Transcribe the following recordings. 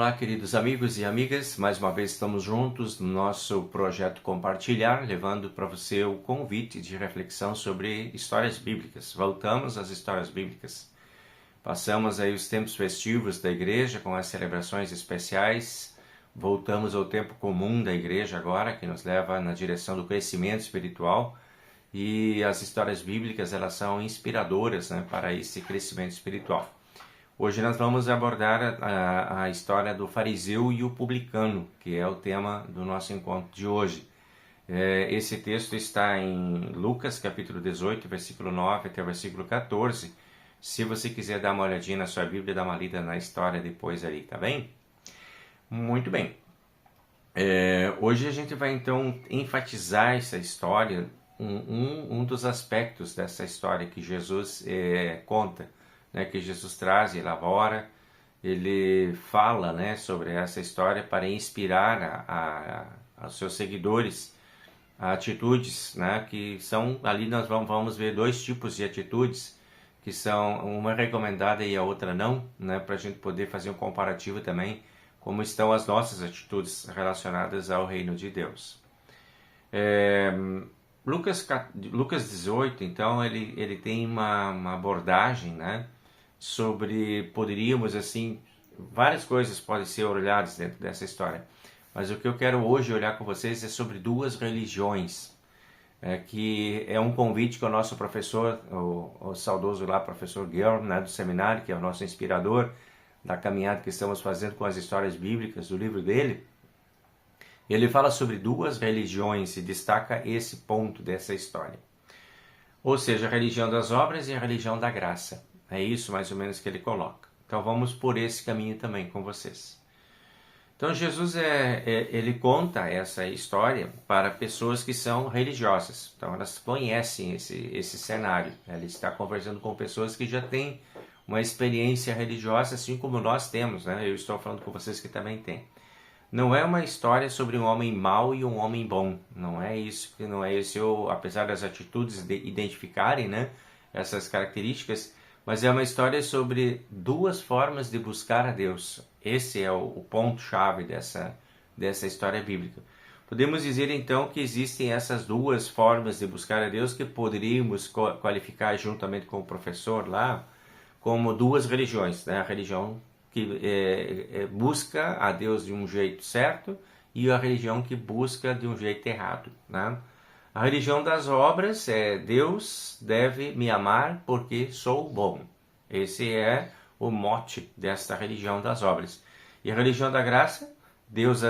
Olá, queridos amigos e amigas, mais uma vez estamos juntos no nosso projeto Compartilhar, levando para você o convite de reflexão sobre histórias bíblicas. Voltamos às histórias bíblicas. Passamos aí os tempos festivos da igreja com as celebrações especiais. Voltamos ao tempo comum da igreja agora, que nos leva na direção do crescimento espiritual. E as histórias bíblicas, elas são inspiradoras, para esse crescimento espiritual. Hoje nós vamos abordar a história do fariseu e o publicano, que é o tema do nosso encontro de hoje. Esse texto está em Lucas, capítulo 18, versículo 9 até o versículo 14. Se você quiser dar uma olhadinha na sua Bíblia, dar uma lida na história depois ali, tá bem? Muito bem. Hoje a gente vai então enfatizar essa história, um dos aspectos dessa história que Jesus conta, que Jesus traz e elabora. Ele fala, sobre essa história para inspirar aos seus seguidores a atitudes, que são, ali nós vamos ver dois tipos de atitudes, que são uma recomendada e a outra não, para a gente poder fazer um comparativo também, como estão as nossas atitudes relacionadas ao reino de Deus. Lucas 18, então, ele tem uma abordagem, sobre, poderíamos assim, várias coisas podem ser olhadas dentro dessa história, mas o que eu quero hoje olhar com vocês é sobre duas religiões, que é um convite que o nosso professor, o saudoso lá, professor Guilherme, do seminário, que é o nosso inspirador da caminhada que estamos fazendo com as histórias bíblicas do livro dele. Ele fala sobre duas religiões e destaca esse ponto dessa história, ou seja, a religião das obras e a religião da graça. É isso mais ou menos que ele coloca. Então vamos por esse caminho também com vocês. Então Jesus ele conta essa história para pessoas que são religiosas. Então elas conhecem esse cenário. Ele está conversando com pessoas que já têm uma experiência religiosa, assim como nós temos. Eu estou falando com vocês que também têm. Não é uma história sobre um homem mau e um homem bom. Não é isso, apesar das atitudes identificarem, essas características, mas é uma história sobre duas formas de buscar a Deus. Esse é o ponto-chave dessa história bíblica. Podemos dizer então que existem essas duas formas de buscar a Deus que poderíamos qualificar juntamente com o professor lá como duas religiões. A religião que busca a Deus de um jeito certo e a religião que busca de um jeito errado. A religião das obras é Deus deve me amar porque sou bom. Esse é o mote desta religião das obras. E a religião da graça, Deus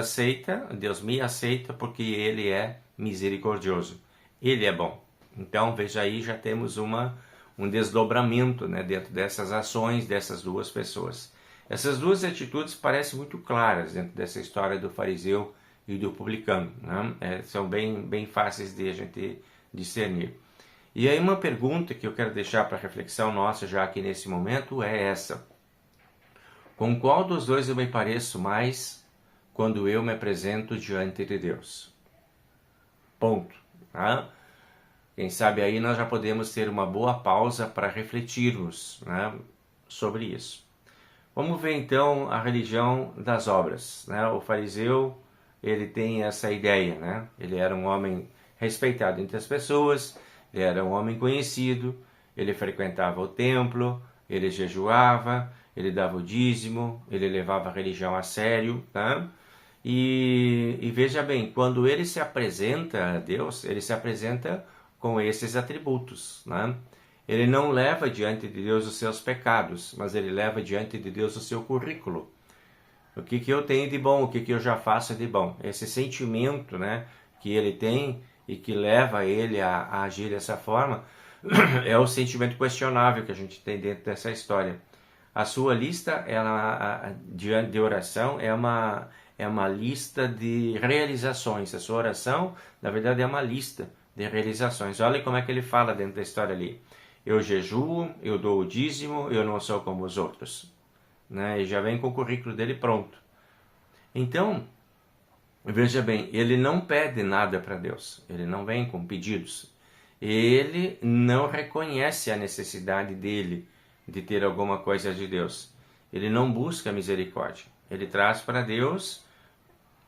me aceita porque Ele é misericordioso. Ele é bom. Então veja aí, já temos um desdobramento dentro dessas ações dessas duas pessoas. Essas duas atitudes parecem muito claras dentro dessa história do fariseu e do publicano. São bem fáceis de a gente discernir. E aí uma pergunta que eu quero deixar para reflexão nossa já aqui nesse momento é essa: com qual dos dois eu me pareço mais quando eu me apresento diante de Deus? Ponto. Quem sabe aí nós já podemos ter uma boa pausa para refletirmos sobre isso. Vamos ver então a religião das obras. O fariseu, ele tem essa ideia, ele era um homem respeitado entre as pessoas, ele era um homem conhecido, ele frequentava o templo, ele jejuava, ele dava o dízimo, ele levava a religião a sério, E veja bem, quando ele se apresenta a Deus, ele se apresenta com esses atributos, Ele não leva diante de Deus os seus pecados, mas ele leva diante de Deus o seu currículo. O que eu tenho de bom, o que eu já faço de bom. Esse sentimento que ele tem e que leva ele a agir dessa forma é o sentimento questionável que a gente tem dentro dessa história. A sua lista diante de oração é uma lista de realizações. A sua oração, na verdade, é uma lista de realizações. Olha como é que ele fala dentro da história ali. Eu jejuo, eu dou o dízimo, eu não sou como os outros. E já vem com o currículo dele pronto. Então, veja bem, ele não pede nada para Deus. Ele não vem com pedidos. Ele não reconhece a necessidade dele de ter alguma coisa de Deus. Ele não busca misericórdia. Ele traz para Deus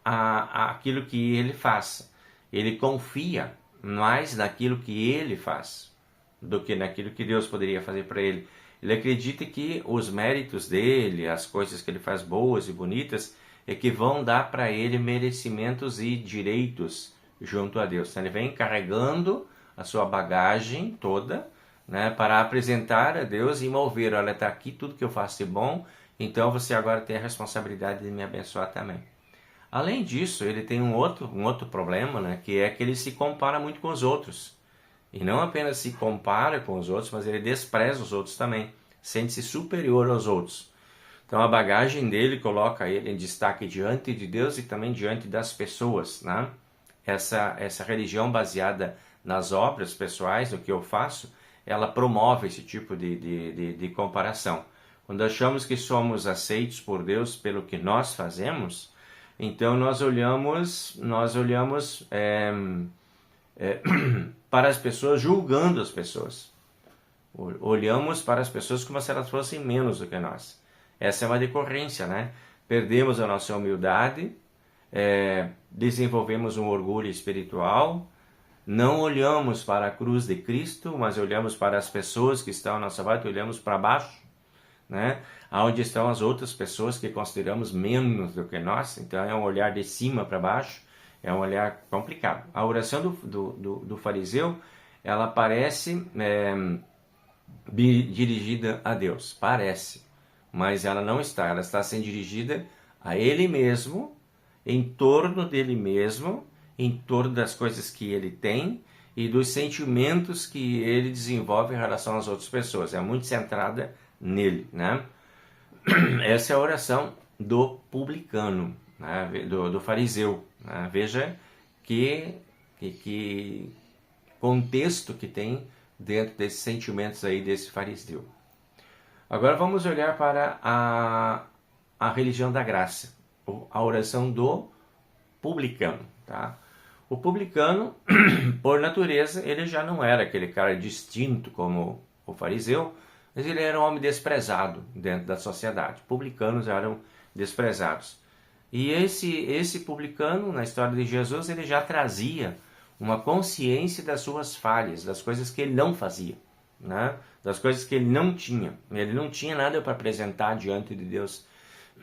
aquilo que ele faz. Ele confia mais naquilo que ele faz do que naquilo que Deus poderia fazer para ele. Ele acredita que os méritos dele, as coisas que ele faz boas e bonitas, é que vão dar para ele merecimentos e direitos junto a Deus. Então, ele vem carregando a sua bagagem toda, né, para apresentar a Deus e mover. Olha, está aqui tudo que eu faço de bom, então você agora tem a responsabilidade de me abençoar também. Além disso, ele tem um outro problema, né, que é que ele se compara muito com os outros. E não apenas se compara com os outros, mas ele despreza os outros também. Sente-se superior aos outros. Então a bagagem dele coloca ele em destaque diante de Deus e também diante das pessoas, né? Essa religião baseada nas obras pessoais, no que eu faço, ela promove esse tipo de comparação. Quando achamos que somos aceitos por Deus pelo que nós fazemos, então nós olhamos para as pessoas, julgando as pessoas. Olhamos para as pessoas como se elas fossem menos do que nós. Essa é uma decorrência, né? Perdemos a nossa humildade, desenvolvemos um orgulho espiritual, não olhamos para a cruz de Cristo, mas olhamos para as pessoas que estão à nossa volta, olhamos para baixo, né? Onde estão as outras pessoas que consideramos menos do que nós. Então é um olhar de cima para baixo, é um olhar complicado. A oração do fariseu, ela parece dirigida a Deus, parece, mas ela não está. Ela está sendo dirigida a ele mesmo, em torno dele mesmo, em torno das coisas que ele tem e dos sentimentos que ele desenvolve em relação às outras pessoas. É muito centrada nele, né? Essa é a oração do publicano, né? do fariseu, né? Veja que contexto que tem dentro desses sentimentos aí desse fariseu. Agora vamos olhar para a religião da graça, a oração do publicano, tá? O publicano, por natureza, ele já não era aquele cara distinto como o fariseu, mas ele era um homem desprezado dentro da sociedade. Publicanos eram desprezados. E esse publicano, na história de Jesus, ele já trazia uma consciência das suas falhas, das coisas que ele não fazia, né? Das coisas que ele não tinha. Ele não tinha nada para apresentar diante de Deus.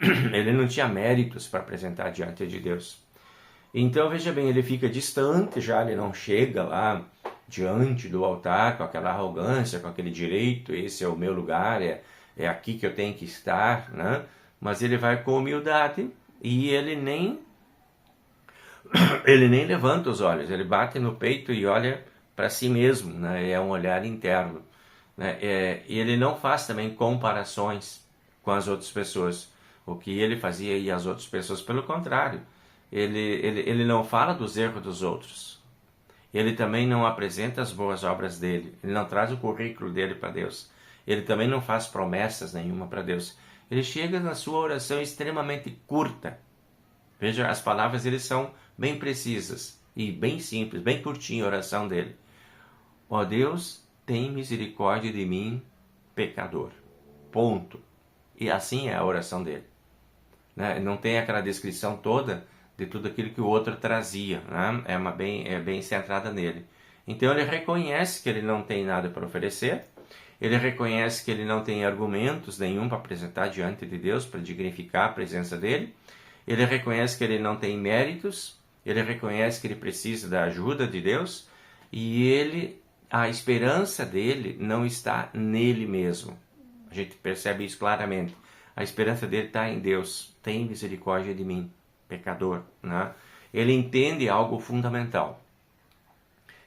Ele não tinha méritos para apresentar diante de Deus. Então, veja bem, ele fica distante já, ele não chega lá diante do altar com aquela arrogância, com aquele direito, esse é o meu lugar, é aqui que eu tenho que estar, né? Mas ele vai com humildade e ele nem levanta os olhos, ele bate no peito e olha para si mesmo, né? É um olhar interno, né? E ele não faz também comparações com as outras pessoas, o que ele fazia e as outras pessoas, pelo contrário, ele não fala dos erros dos outros, ele também não apresenta as boas obras dele, ele não traz o currículo dele para Deus, ele também não faz promessas nenhuma para Deus, ele chega na sua oração extremamente curta. Veja, as palavras dele são bem precisas e bem simples, bem curtinha a oração dele. Ó Deus, tem misericórdia de mim, pecador. Ponto. E assim é a oração dele, né? Não tem aquela descrição toda de tudo aquilo que o outro trazia, né? É bem centrada nele. Então ele reconhece que ele não tem nada para oferecer, ele reconhece que ele não tem argumentos nenhum para apresentar diante de Deus, para dignificar a presença dele, ele reconhece que ele não tem méritos, ele reconhece que ele precisa da ajuda de Deus, e a esperança dele não está nele mesmo. A gente percebe isso claramente. A esperança dele está em Deus. Tem misericórdia de mim, pecador, né? Ele entende algo fundamental,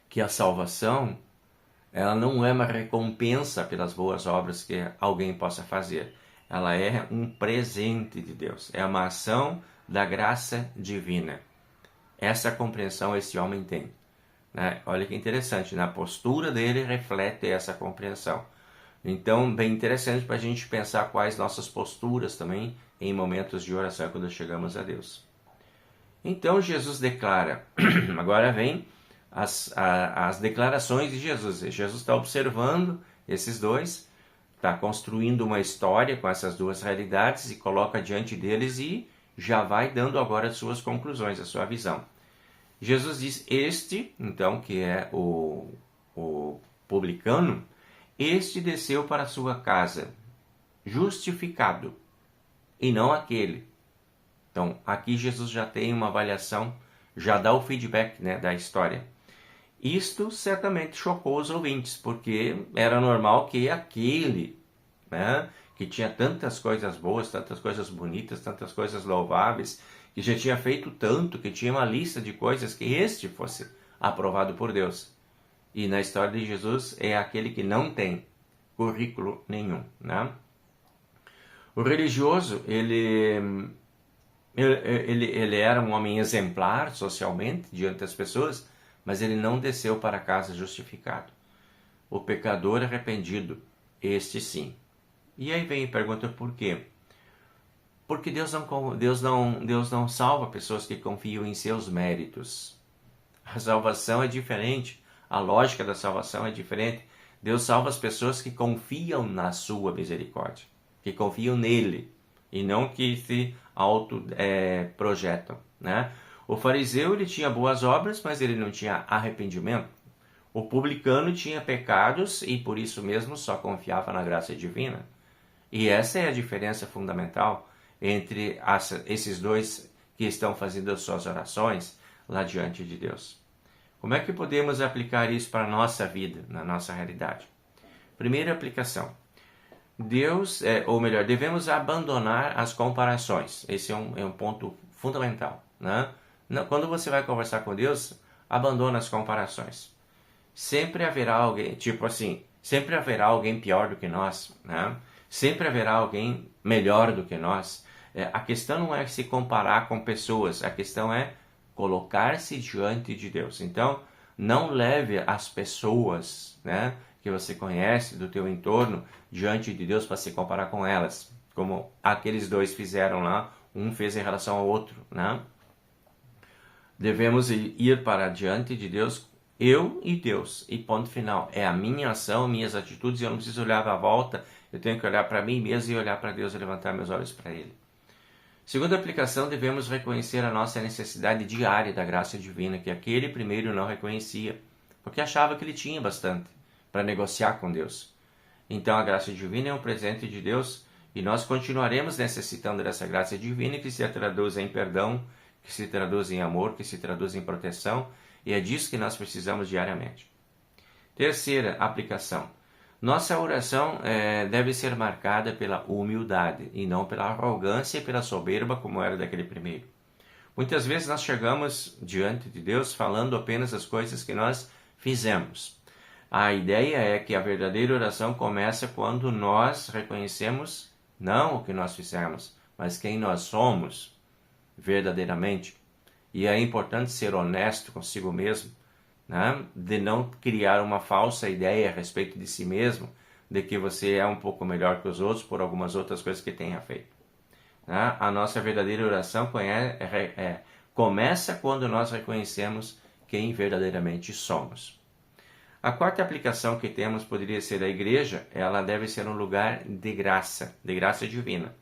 que a salvação, ela não é uma recompensa pelas boas obras que alguém possa fazer. Ela é um presente de Deus. É uma ação da graça divina. Essa compreensão esse homem tem, né? Olha que interessante, na postura dele reflete essa compreensão. Então, bem interessante para a gente pensar quais nossas posturas também em momentos de oração quando chegamos a Deus. Então, Jesus declara, agora vem as declarações de Jesus. Jesus está observando esses dois, está construindo uma história com essas duas realidades e coloca diante deles e já vai dando agora as suas conclusões, a sua visão. Jesus diz, este, então, que é o publicano, este desceu para a sua casa, justificado, e não aquele. Então, aqui Jesus já tem uma avaliação, já dá o feedback, né, da história. Isto certamente chocou os ouvintes, porque era normal que aquele, né, que tinha tantas coisas boas, tantas coisas bonitas, tantas coisas louváveis, que já tinha feito tanto, que tinha uma lista de coisas, que este fosse aprovado por Deus. E na história de Jesus é aquele que não tem currículo nenhum, né? O religioso, ele era um homem exemplar socialmente diante das pessoas, mas ele não desceu para casa justificado. O pecador arrependido, este sim. E aí vem a pergunta por quê? Porque Deus não salva pessoas que confiam em seus méritos. A salvação é diferente, a lógica da salvação é diferente. Deus salva as pessoas que confiam na sua misericórdia, que confiam nele, e não que se projetam, né? O fariseu, ele tinha boas obras, mas ele não tinha arrependimento. O publicano tinha pecados e por isso mesmo só confiava na graça divina. E essa é a diferença fundamental entre esses dois que estão fazendo as suas orações lá diante de Deus. Como é que podemos aplicar isso para a nossa vida, na nossa realidade? Primeira aplicação. Devemos abandonar as comparações. Esse é um ponto fundamental, né? Quando você vai conversar com Deus, abandona as comparações. Sempre haverá alguém, sempre haverá alguém pior do que nós, né? Sempre haverá alguém melhor do que nós. A questão não é se comparar com pessoas, a questão é colocar-se diante de Deus. Então, não leve as pessoas, né, que você conhece do teu entorno diante de Deus para se comparar com elas, como aqueles dois fizeram lá, um fez em relação ao outro, né? Devemos ir para diante de Deus, eu e Deus, e ponto final. É a minha ação, minhas atitudes, eu não preciso olhar à volta, eu tenho que olhar para mim mesmo e olhar para Deus e levantar meus olhos para Ele. Segunda aplicação, devemos reconhecer a nossa necessidade diária da graça divina, que aquele primeiro não reconhecia, porque achava que ele tinha bastante para negociar com Deus. Então a graça divina é um presente de Deus e nós continuaremos necessitando dessa graça divina que se traduz em perdão, que se traduz em amor, que se traduz em proteção, e é disso que nós precisamos diariamente. Terceira aplicação. Nossa oração deve ser marcada pela humildade e não pela arrogância e pela soberba como era daquele primeiro. Muitas vezes nós chegamos diante de Deus falando apenas as coisas que nós fizemos. A ideia é que a verdadeira oração começa quando nós reconhecemos não o que nós fizemos, mas quem nós somos verdadeiramente. E é importante ser honesto consigo mesmo, né? De não criar uma falsa ideia a respeito de si mesmo, de que você é um pouco melhor que os outros por algumas outras coisas que tenha feito. Né? A nossa verdadeira oração começa quando nós reconhecemos quem verdadeiramente somos. A quarta aplicação que temos poderia ser a igreja. Ela deve ser um lugar de graça divina.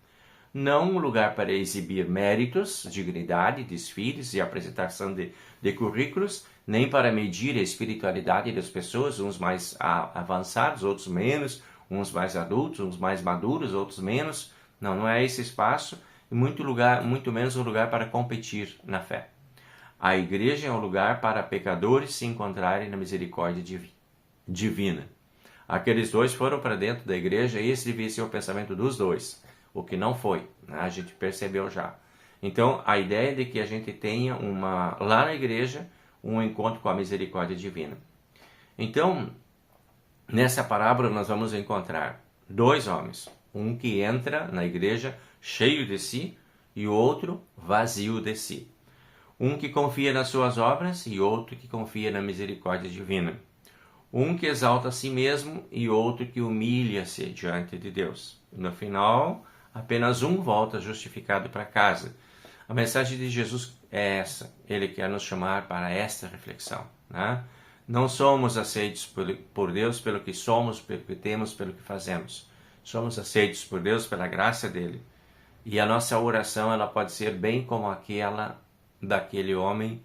Não um lugar para exibir méritos, dignidade, desfiles e apresentação de currículos, nem para medir a espiritualidade das pessoas, uns mais avançados, outros menos, uns mais adultos, uns mais maduros, outros menos. Não é esse espaço, e muito menos um lugar para competir na fé. A igreja é um lugar para pecadores se encontrarem na misericórdia divina. Aqueles dois foram para dentro da igreja e esse devia ser o pensamento dos dois. O que não foi, né? A gente percebeu já. Então, a ideia é de que a gente tenha lá na igreja um encontro com a misericórdia divina. Então, nessa parábola nós vamos encontrar dois homens. Um que entra na igreja cheio de si e o outro vazio de si. Um que confia nas suas obras e outro que confia na misericórdia divina. Um que exalta a si mesmo e outro que humilha-se diante de Deus. No final, apenas um volta justificado para casa. A mensagem de Jesus é essa. Ele quer nos chamar para esta reflexão, né? Não somos aceitos por Deus pelo que somos, pelo que temos, pelo que fazemos. somos aceitos por Deus pela graça dele. E a nossa oração, ela pode ser bem como aquela daquele homem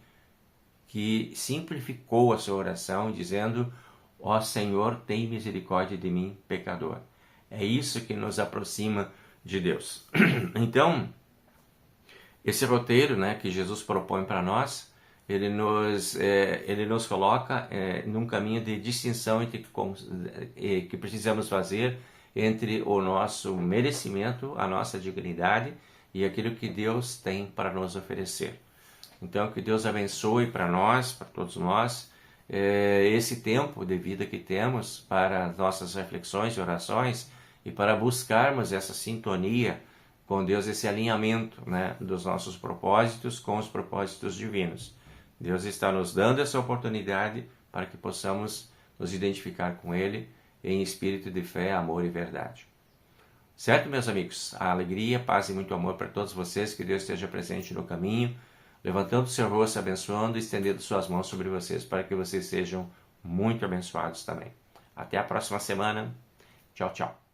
que simplificou a sua oração dizendo: ó Senhor, tem misericórdia de mim, pecador. É isso que nos aproxima de Deus. Então, esse roteiro, né, que Jesus propõe para nós, ele nos coloca num caminho de distinção entre que precisamos fazer entre o nosso merecimento, a nossa dignidade e aquilo que Deus tem para nos oferecer. Então, que Deus abençoe para nós, para todos nós, esse tempo de vida que temos para nossas reflexões e orações e para buscarmos essa sintonia com Deus, esse alinhamento, né, dos nossos propósitos com os propósitos divinos. Deus está nos dando essa oportunidade para que possamos nos identificar com Ele em espírito de fé, amor e verdade. Certo, meus amigos? A alegria, paz e muito amor para todos vocês, que Deus esteja presente no caminho, levantando o seu rosto, abençoando e estendendo suas mãos sobre vocês para que vocês sejam muito abençoados também. Até a próxima semana. Tchau, tchau.